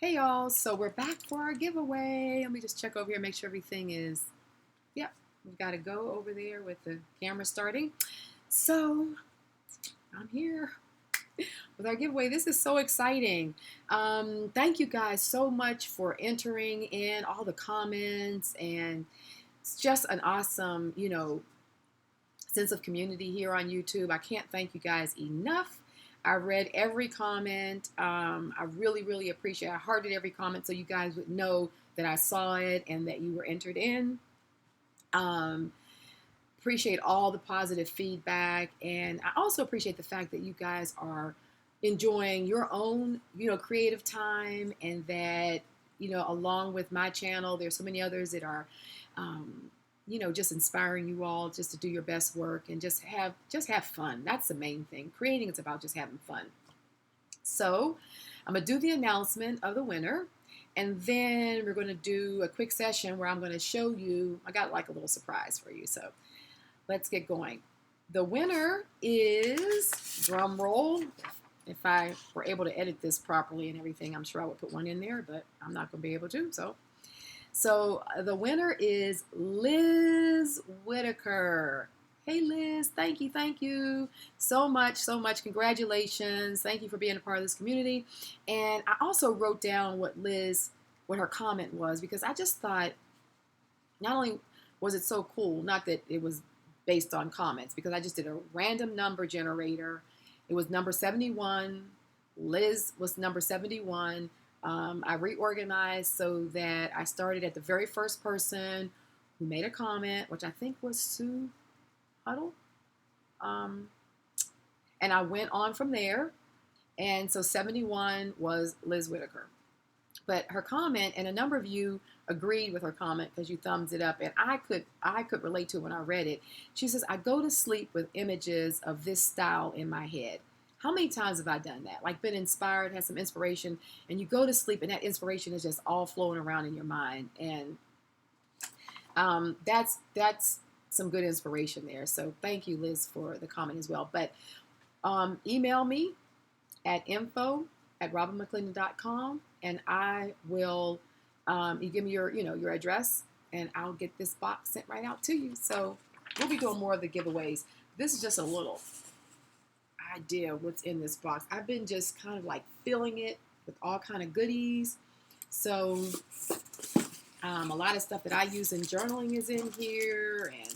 Hey y'all, so we're back for our giveaway. Let me just check over here, make sure everything is, yep, we've got to go over there with the camera starting. So I'm here with our giveaway. This is so exciting. Thank you guys so much for entering in all the comments, and it's just an awesome, sense of community here on YouTube. I can't thank you guys enough. I read every comment. I really, really appreciate it. I hearted every comment so you guys would know that I saw it and that you were entered in. Appreciate all the positive feedback. And I also appreciate the fact that you guys are enjoying your own, creative time, and that, along with my channel, there's so many others that are, just inspiring you all just to do your best work and just have fun. That's the main thing. Creating is about just having fun. So I'm gonna do the announcement of the winner, and then we're gonna do a quick session where I'm gonna show you. I got like a little surprise for you. So let's get going. The winner is, drum roll. If I were able to edit this properly and everything, I'm sure I would put one in there, but I'm not gonna be able to. So the winner is Liz Whitaker. Hey Liz, thank you so much. Congratulations. Thank you for being a part of this community. And I also wrote down what her comment was, because I just thought, not only was it so cool, not that it was based on comments, because I just did a random number generator. It was number 71. Liz was number 71. I reorganized so that I started at the very first person who made a comment, which I think was Sue Huddle. And I went on from there. And so 71 was Liz Whitaker. But her comment, and a number of you agreed with her comment because you thumbs it up, and I could relate to it when I read it. She says, I go to sleep with images of this style in my head. How many times have I done that? Like, been inspired, had some inspiration, and you go to sleep and that inspiration is just all flowing around in your mind. And that's some good inspiration there. So thank you, Liz, for the comment as well. But email me at info@robynmcclendon.com, and I will, you give me your address, and I'll get this box sent right out to you. So we'll be doing more of the giveaways. This is just a little idea what's in this box. I've been just kind of like filling it with all kind of goodies. So a lot of stuff that I use in journaling is in here, and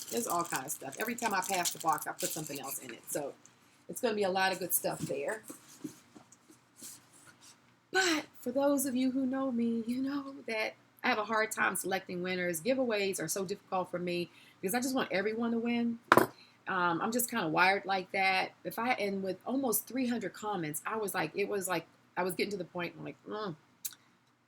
there's all kind of stuff. Every time I pass the box, I put something else in it. So it's going to be a lot of good stuff there. But for those of you who know me, you know that I have a hard time selecting winners. Giveaways are so difficult for me because I just want everyone to win. I'm just kind of wired like that. And with almost 300 comments, it was like I was getting to the point where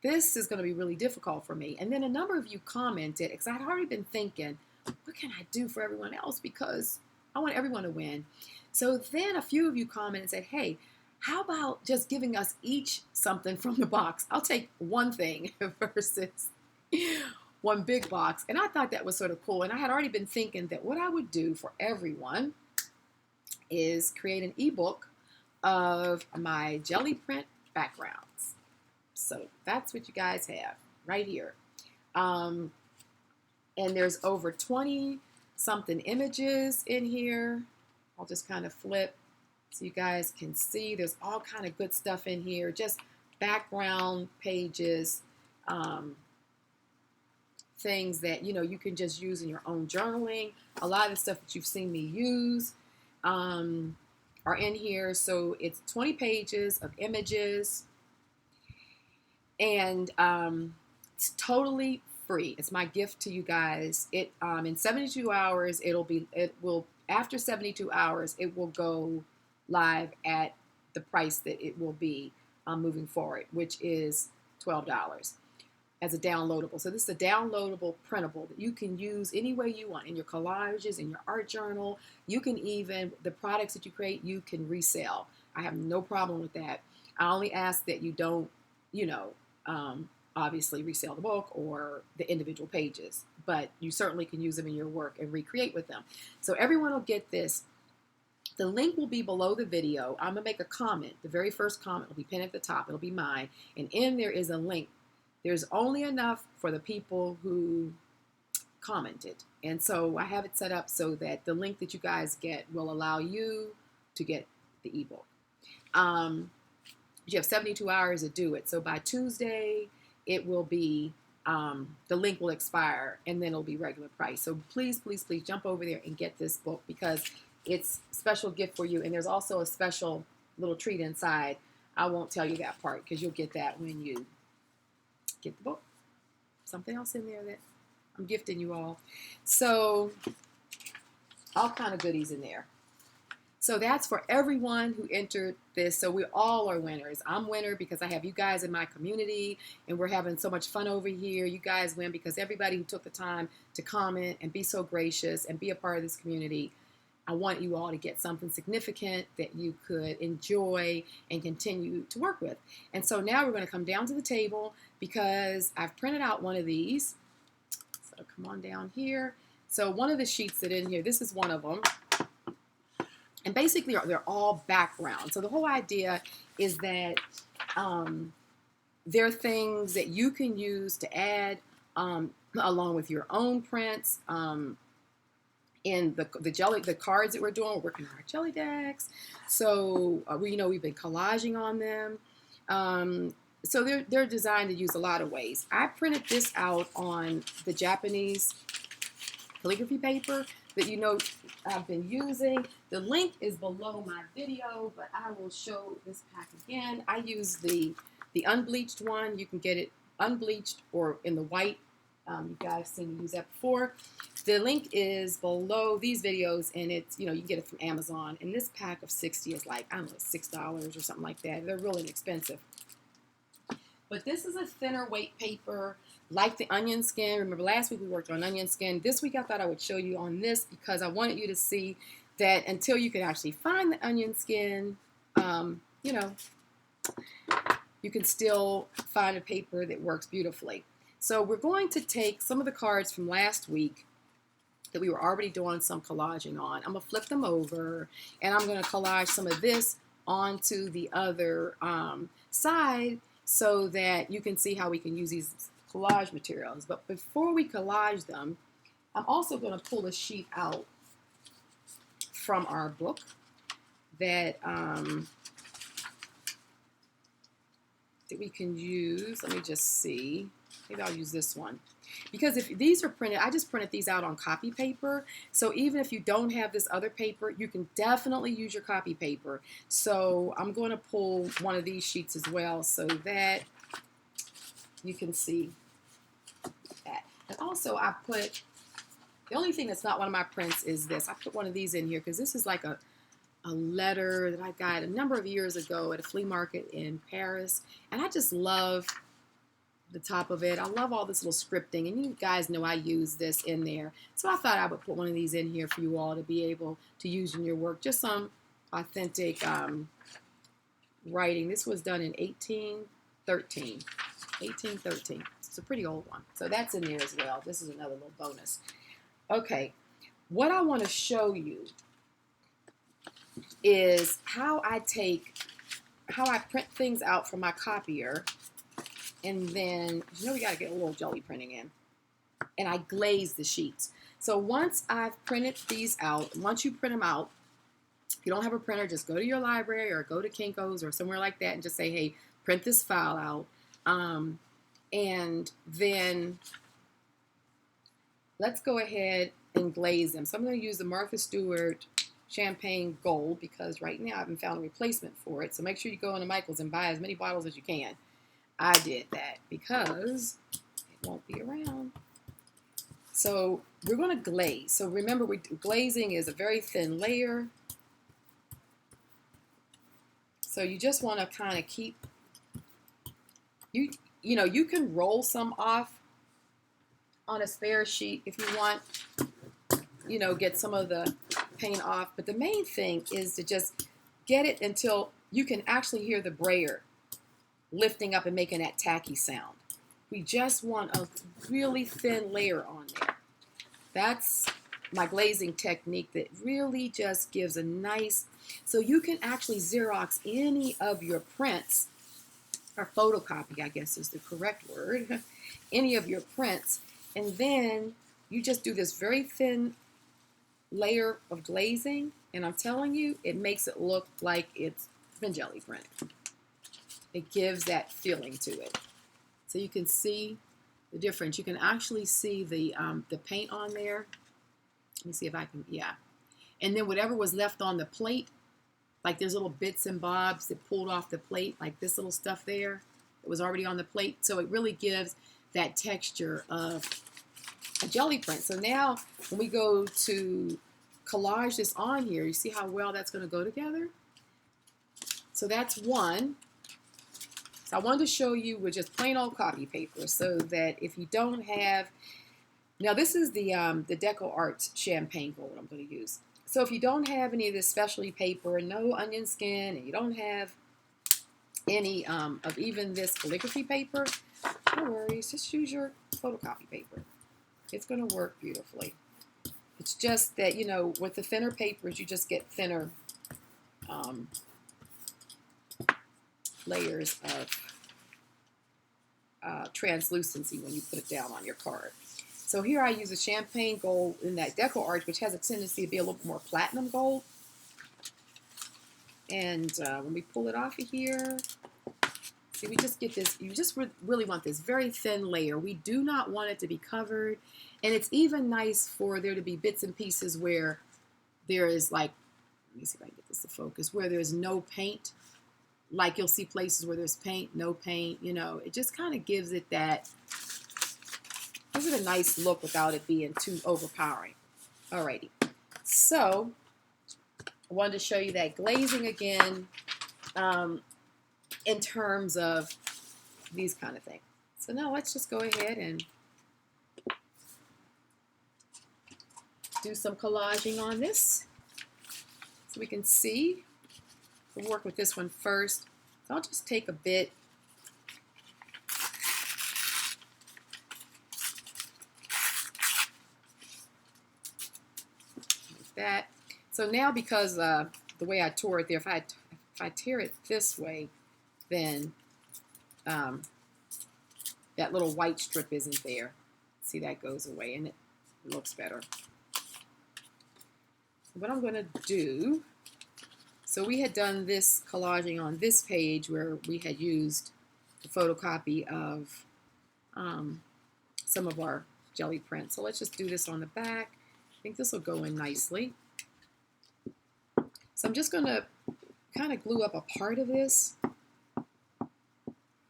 this is going to be really difficult for me. And then a number of you commented, because I'd already been thinking, what can I do for everyone else? Because I want everyone to win. So then a few of you commented and said, hey, how about just giving us each something from the box? I'll take one thing versus one big box. And I thought that was sort of cool. And I had already been thinking that what I would do for everyone is create an ebook of my jelly print backgrounds. So that's what you guys have right here. And there's over 20 something images in here. I'll just kind of flip so you guys can see. There's all kind of good stuff in here. Just background pages, things that you can just use in your own journaling. A lot of the stuff that you've seen me use are in here. So it's 20 pages of images, and it's totally free. It's my gift to you guys. It in 72 hours after 72 hours it will go live at the price that it will be moving forward, which is $12 as a downloadable. So this is a downloadable printable that you can use any way you want in your collages, in your art journal. You can even, the products that you create, you can resell. I have no problem with that. I only ask that you don't, obviously resell the book or the individual pages, but you certainly can use them in your work and recreate with them. So everyone will get this The link will be below the video. I'm going to make a comment. The very first comment will be pinned at the top. It'll be mine. And in there is a link. There's only enough for the people who commented. And so I have it set up so that the link that you guys get will allow you to get the ebook. You have 72 hours to do it. So by Tuesday, it will be, the link will expire and then it'll be regular price. So please, please, please jump over there and get this book because it's a special gift for you. And there's also a special little treat inside. I won't tell you that part because you'll get that when you get the book. Something else in there that I'm gifting you all. So all kind of goodies in there. So that's for everyone who entered this. So we all are winners. I'm winner because I have you guys in my community and we're having so much fun over here. You guys win because everybody who took the time to comment and be so gracious and be a part of this community. I want you all to get something significant that you could enjoy and continue to work with. And so now we're going to come down to the table because I've printed out one of these. So come on down here. So one of the sheets that in here, this is one of them. And basically they're all background. So the whole idea is that they're things that you can use to add along with your own prints. In the cards that we're doing, we're working on our Gellidex. So we've been collaging on them. So they're designed to use a lot of ways. I printed this out on the Japanese calligraphy paper that I've been using. The link is below my video, but I will show this pack again. I use the unbleached one. You can get it unbleached or in the white. You guys seen me use that before. The link is below these videos, and it's, you can get it from Amazon. And this pack of 60 is like, I don't know, $6 or something like that. They're really inexpensive. But this is a thinner weight paper, like the onion skin. Remember last week we worked on onion skin. This week I thought I would show you on this because I wanted you to see that until you can actually find the onion skin, you can still find a paper that works beautifully. So we're going to take some of the cards from last week that we were already doing some collaging on. I'm going to flip them over, and I'm going to collage some of this onto the other side so that you can see how we can use these collage materials. But before we collage them, I'm also going to pull a sheet out from our book that we can use. Let me just see. Maybe I'll use this one. Because if these are printed, I just printed these out on copy paper. So even if you don't have this other paper, you can definitely use your copy paper. So I'm going to pull one of these sheets as well so that you can see that. And also I put, the only thing that's not one of my prints is this. I put one of these in here because this is like a letter that I got a number of years ago at a flea market in Paris. And I just love the top of it. I love all this little scripting, and you guys know I use this in there. So I thought I would put one of these in here for you all to be able to use in your work. Just some authentic writing. This was done in 1813. 1813. It's a pretty old one. So that's in there as well. This is another little bonus. Okay, what I want to show you is how I print things out from my copier. And then, we got to get a little jelly printing in. And I glaze the sheets. So once I've printed these out, once you print them out, if you don't have a printer, just go to your library or go to Kinko's or somewhere like that and just say, hey, print this file out. And then let's go ahead and glaze them. So I'm going to use the Martha Stewart Champagne Gold because right now I haven't found a replacement for it. So make sure you go into Michael's and buy as many bottles as you can. I did that because it won't be around. So we're going to glaze. So remember, glazing is a very thin layer. So you just want to kind of keep, you can roll some off on a spare sheet if you want, get some of the paint off. But the main thing is to just get it until you can actually hear the brayer lifting up and making that tacky sound. We just want a really thin layer on there. That's my glazing technique that really just gives a nice, so you can actually Xerox any of your prints, or photocopy, I guess is the correct word, any of your prints, and then you just do this very thin layer of glazing, and I'm telling you, it makes it look like it's been jelly printed. It gives that feeling to it. So you can see the difference. You can actually see the paint on there. Let me see if I can, yeah. And then whatever was left on the plate, like there's little bits and bobs that pulled off the plate, like this little stuff there that was already on the plate. So it really gives that texture of a jelly print. So now when we go to collage this on here, you see how well that's going to go together? So that's one. So I wanted to show you with just plain old copy paper so that if you don't have, now this is the Deco Arts Champagne Gold I'm going to use. So if you don't have any of this specialty paper, no onion skin, and you don't have any of even this calligraphy paper, no worries, just use your photocopy paper. It's going to work beautifully. It's just that, you know, with the thinner papers, you just get thinner layers of translucency when you put it down on your card. So here I use a champagne gold in that Deco Arch, which has a tendency to be a little more platinum gold. And when we pull it off of here, see, we just get this, you just really want this very thin layer. We do not want it to be covered. And it's even nice for there to be bits and pieces where there is like, let me see if I can get this to focus, where there's no paint. Like you'll see places where there's paint, no paint, you know, it just kind of gives it that, gives it a nice look without it being too overpowering. Alrighty, so I wanted to show you that glazing again in terms of these kind of things. So now let's just go ahead and do some collaging on this so we can see. We'll work with this one first. So I'll just take a bit. Like that. So now because the way I tore it there, if I tear it this way, then that little white strip isn't there. See, that goes away and it looks better. What I'm going to do, so we had done this collaging on this page where we had used the photocopy of some of our jelly prints. So let's just do this on the back. I think this will go in nicely. So I'm just going to kind of glue up a part of this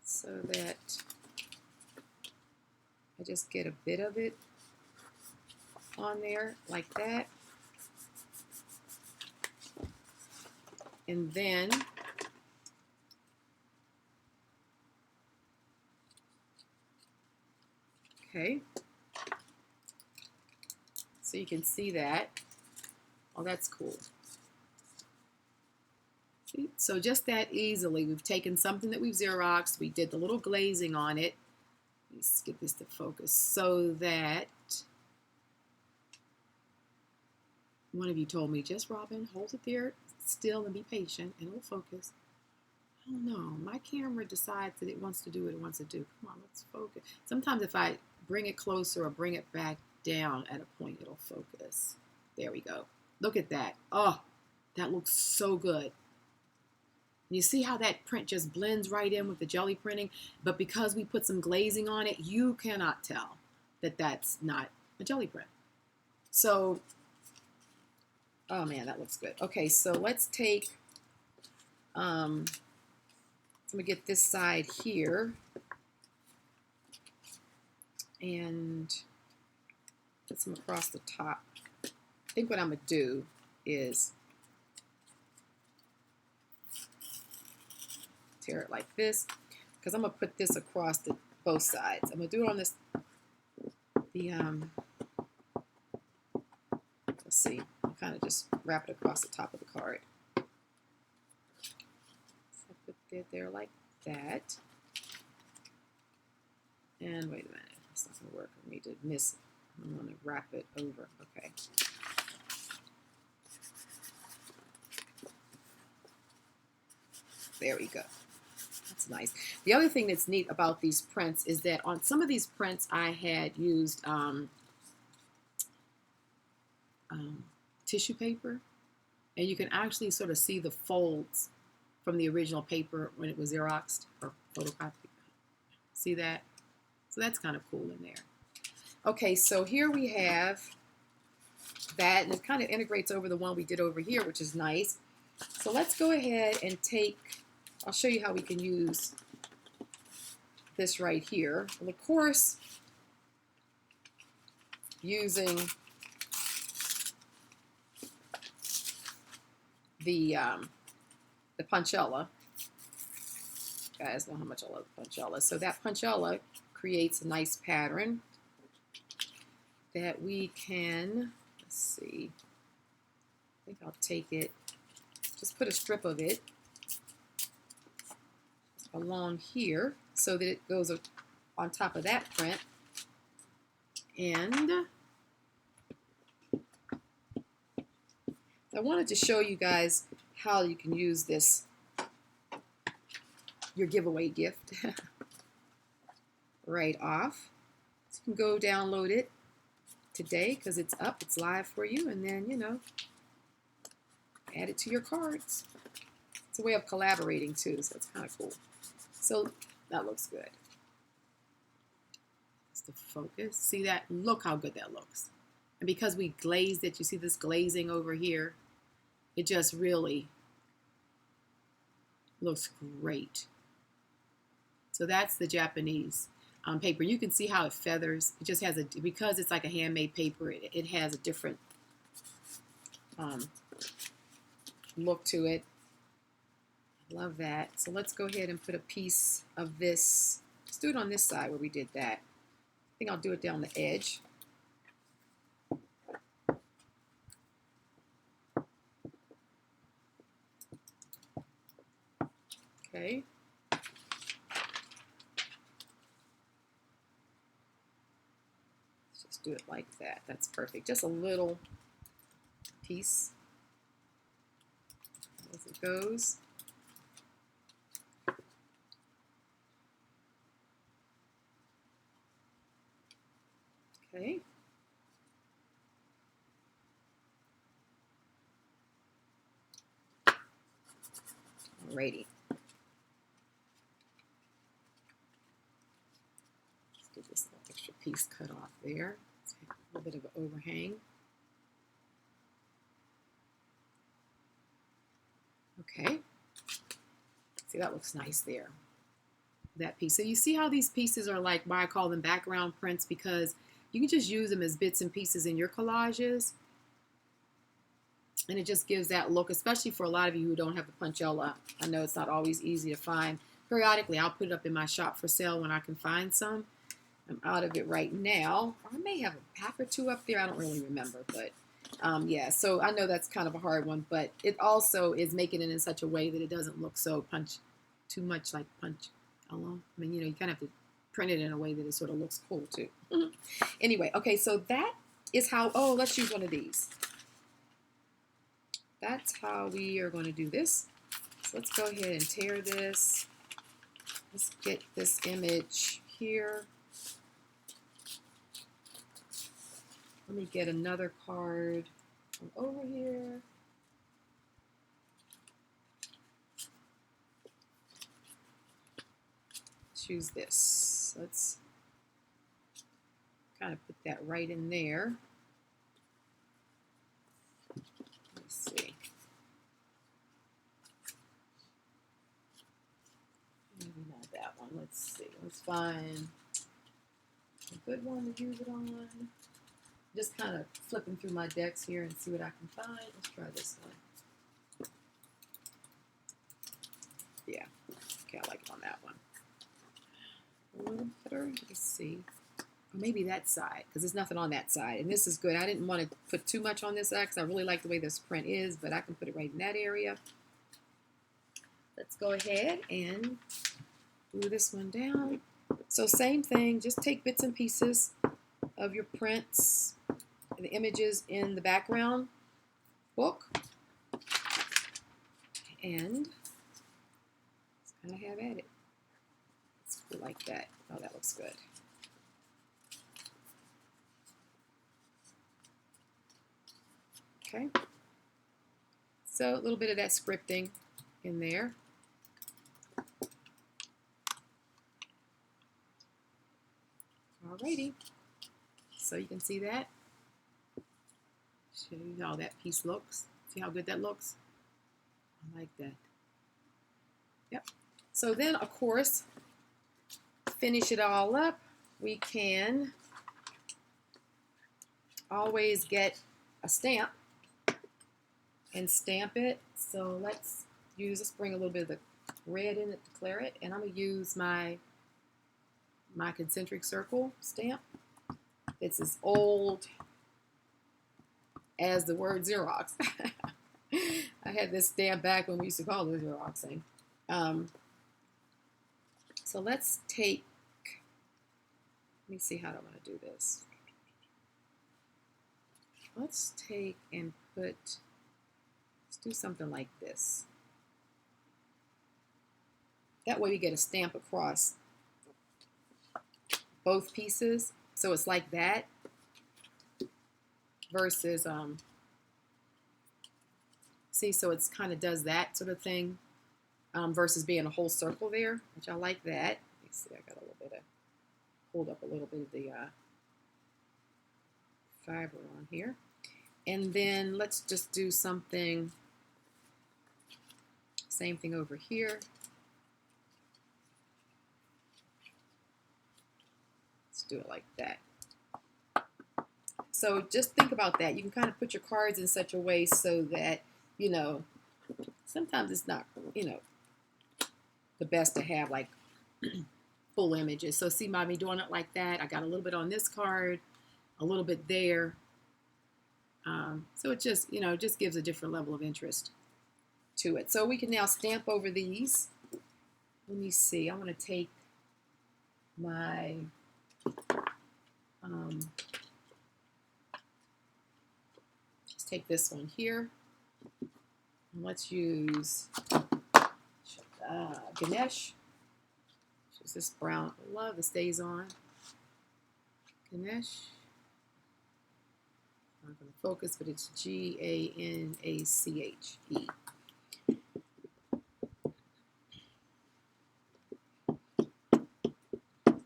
so that I just get a bit of it on there like that. And then okay, so you can see that. Oh, that's cool. See? So just that easily, we've taken something that we've Xeroxed, we did the little glazing on it. Let's get this to focus so that one of you told me, just Robyn, hold it there still and be patient and it'll focus. I don't know, my camera decides that it wants to do what it wants to do. Come on, let's focus. Sometimes if I bring it closer or bring it back down at a point, it'll focus. There we go. Look at that. Oh, that looks so good. You see how that print just blends right in with the jelly printing, but because we put some glazing on it, you cannot tell that that's not a jelly print. So, oh man, that looks good. Okay, so let's take, let me get this side here and put some across the top. I think what I'm going to do is tear it like this, because I'm going to put this across both sides. I'm going to do it on this, let's see, I'll kind of just wrap it across the top of the card. So I put it there like that. And wait a minute, it's not going to work. I need to I'm going to wrap it over. Okay. There we go. That's nice. The other thing that's neat about these prints is that on some of these prints I had used tissue paper, and you can actually sort of see the folds from the original paper when it was Xeroxed or photocopied. See that? So that's kind of cool in there. Okay, so here we have that, and it kind of integrates over the one we did over here, which is nice. So let's go ahead and take, I'll show you how we can use this right here. And of course, using the Punchella. You guys know how much I love the Punchella. So that Punchella creates a nice pattern that we can, let's see, I think I'll take it, just put a strip of it along here so that it goes on top of that print. And I wanted to show you guys how you can use this, your giveaway gift, right off. So you can go download it today because it's up, it's live for you, and then, you know, add it to your cards. It's a way of collaborating too, so it's kind of cool. So that looks good. Just to focus. See that? Look how good that looks. And because we glazed it, you see this glazing over here, it just really looks great. So that's the Japanese paper. You can see how it feathers. It just has a, because it's like a handmade paper, it has a different look to it. Love that. So let's go ahead and put a piece of this. Let's do it on this side where we did that. I think I'll do it down the edge. Okay. Let's just do it like that. That's perfect. Just a little piece as it goes. Okay. Alrighty. Let's get this little extra piece cut off there. Let's make a little bit of an overhang. Okay. See, that looks nice there. That piece. So you see how these pieces are like, why I call them background prints, because you can just use them as bits and pieces in your collages. And it just gives that look, especially for a lot of you who don't have the Punchella. I know it's not always easy to find. Periodically, I'll put it up in my shop for sale when I can find some. I'm out of it right now. I may have a pack or two up there. I don't really remember, but yeah. So I know that's kind of a hard one, but it also is making it in such a way that it doesn't look so too much like Punchella. I mean, you know, you kind of have to print it in a way that it sort of looks cool too. Anyway, okay, so that is how, oh, let's use one of these. That's how we are going to do this. So let's go ahead and tear this. Let's get this image here. Let me get another card from over here. Choose this. Let's kind of put that right in there. Let's see. Maybe not that one. Let's see. Let's find a good one to use it on. Just kind of flipping through my decks here and see what I can find. Let's try this one. Yeah. Okay, I like it on that one. A little better. Let's see. Or maybe that side, because there's nothing on that side. And this is good. I didn't want to put too much on this side because I really like the way this print is, but I can put it right in that area. Let's go ahead and glue this one down. So same thing, just take bits and pieces of your prints, the images in the background book. And just kind of have at it. Let's go like that. Oh, that looks good. Okay. So a little bit of that scripting in there. Alrighty. So you can see that. Show you how that piece looks. See how good that looks? I like that. Yep. So then, of course, finish it all up. We can always get a stamp and stamp it. So let's bring a little bit of the red in it to clear it. And I'm going to use my concentric circle stamp. It's as old as the word Xerox. I had this stamp back when we used to call it Xeroxing. So let's take, let me see how I'm going to do this. Let's take and let's do something like this. That way we get a stamp across both pieces. So it's like that versus, see, so it's kind of does that sort of thing versus being a whole circle there, which I like that. Let me see, I got a little bit of, hold up a little bit of the fiber on here. And then let's just do something, same thing over here. Let's do it like that. So just think about that. You can kind of put your cards in such a way so that, you know, sometimes it's not, you know, the best to have like full images. So see by me doing it like that, I got a little bit on this card, a little bit there. So it just, you know, just gives a different level of interest to it. So we can now stamp over these. Let me see. I'm going to take my let's take this one here. And let's use Ganesh. Which is this brown. I love it stays on. Ganesh. I'm not going to focus, but it's G-A-N-A-C-H-E.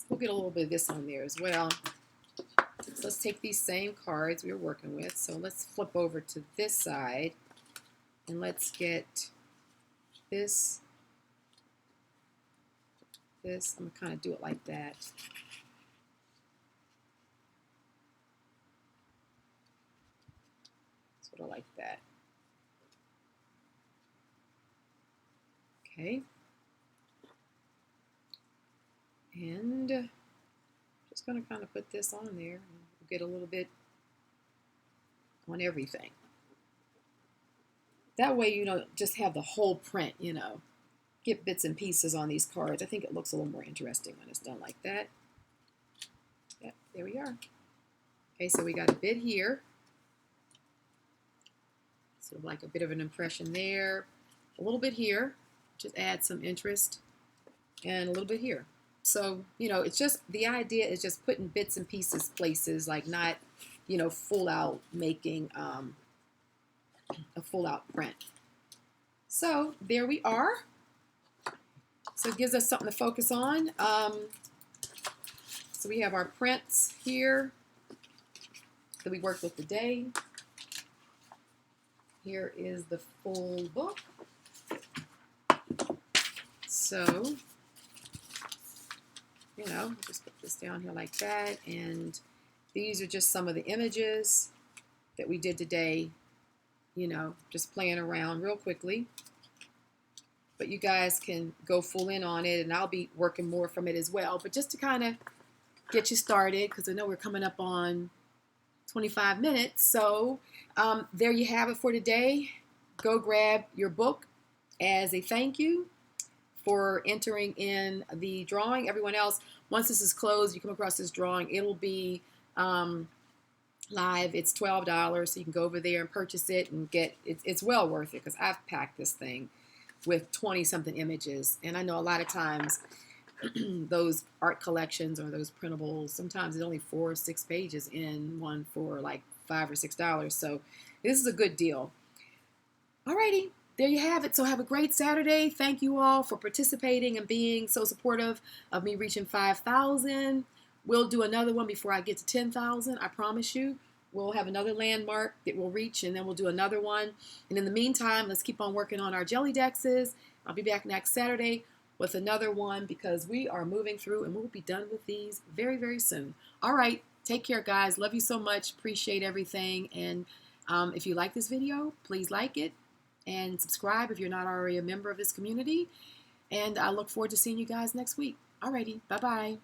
We'll get a little bit of this on there as well. So let's take these same cards we were working with. So let's flip over to this side and let's get this. I'm going to kind of do it like that. Sort of like that. Okay. And just going to kind of put this on there and we'll get a little bit on everything. That way, you don't just have the whole print, you know, get bits and pieces on these cards. I think it looks a little more interesting when it's done like that. Yep, there we are. Okay, so we got a bit here. Sort of like a bit of an impression there. A little bit here, just add some interest, and a little bit here. So, you know, it's just, the idea is just putting bits and pieces places, like not, you know, full out making a full out print. So there we are. So it gives us something to focus on. So we have our prints here that we worked with today. Here is the full book. So, you know, just put this down here like that. And these are just some of the images that we did today, you know, just playing around real quickly. But you guys can go full in on it, and I'll be working more from it as well. But just to kind of get you started, because I know we're coming up on 25 minutes. So there you have it for today. Go grab your book as a thank you for entering in the drawing. Everyone else, once this is closed, you come across this drawing, it'll be live. It's $12, so you can go over there and purchase it and get it's well worth it because I've packed this thing with 20 something images, and I know a lot of times those art collections or those printables, sometimes it's only 4 or 6 pages in one for like $5 or $6. So this is a good deal. Alrighty, there you have it. So have a great Saturday. Thank you all for participating and being so supportive of me reaching 5,000. We'll do another one before I get to 10,000. I promise you. We'll have another landmark that we'll reach, and then we'll do another one. And in the meantime, let's keep on working on our Gellidexes. I'll be back next Saturday with another one because we are moving through, and we'll be done with these very, very soon. All right. Take care, guys. Love you so much. Appreciate everything. And if you like this video, please like it and subscribe if you're not already a member of this community. And I look forward to seeing you guys next week. Alrighty. Bye-bye.